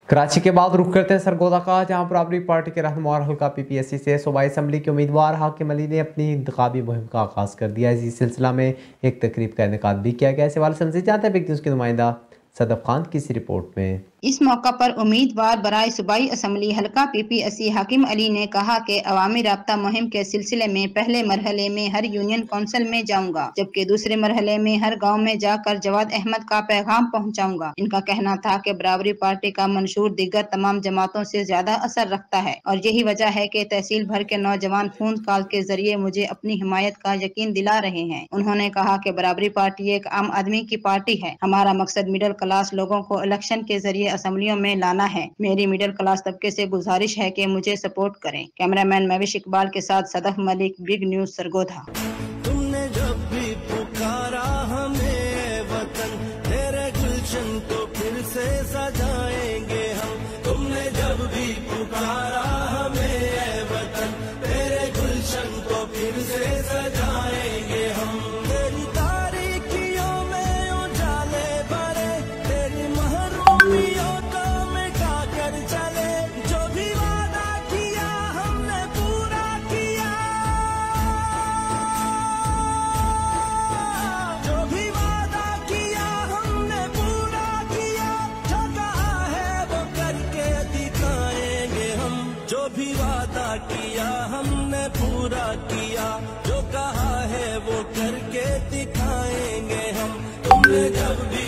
कराची के बाद रुख करते हैं सरगोदा का, जहां बराबरी पार्टी के रहनुमा और हल्का PPSC से सूबाई असम्बली के उम्मीदवार हाकिम अली ने अपनी इंतखाबी मुहिम का आगाज़ कर दिया। इसी सिलसिला में एक तकरीब का इनेकाद भी किया गया। इस हवाले से हमसे जानते हैं बिग न्यूज़ के नुमाइंदा सदफ खान की इस रिपोर्ट में। इस मौका पर उम्मीदवार बराए सूबाई असम्बली हल्का PPSC हाकिम अली ने कहा कि अवामी राब्ता मुहिम के सिलसिले में पहले मरहले में हर यूनियन काउंसिल में जाऊंगा, जबकि दूसरे मरहले में हर गांव में जाकर जवाद अहमद का पैगाम पहुंचाऊंगा। इनका कहना था कि बराबरी पार्टी का मंशूर दीगर तमाम जमातों से ज्यादा असर रखता है और यही वजह है कि तहसील भर के नौजवान फोन कॉल के जरिए मुझे अपनी हिमायत का यकीन दिला रहे हैं। उन्होंने कहा कि बराबरी पार्टी एक आम आदमी की पार्टी है। हमारा मकसद मिडिल क्लास लोगों को इलेक्शन के जरिए असम्बलियों में लाना है। मेरी मिडिल क्लास तबके से गुजारिश है कि मुझे सपोर्ट करें। कैमरामैन महविश इकबाल के साथ सदफ मलिक, बिग न्यूज़ सरगोधा। तुमने जब भी पुकारा हमें वतन, तेरे गुलशन को फिर से सजाएंगे हम। तुमने जब भी पुकारा हमें वतन, तेरे गुलशन को फिर से सजाएंगे हम। तेरी तारीकियों में उजाले भरे, तेरी महरूमियों को मिटा कर चले। जो भी वादा किया हमने पूरा किया, जो भी वादा किया हमने पूरा किया। जो कहा है वो करके दिखाएंगे हम। जो भी वादा किया हमने पूरा किया, जो कहा है वो करके दिखाएंगे हम। तुमने जब भी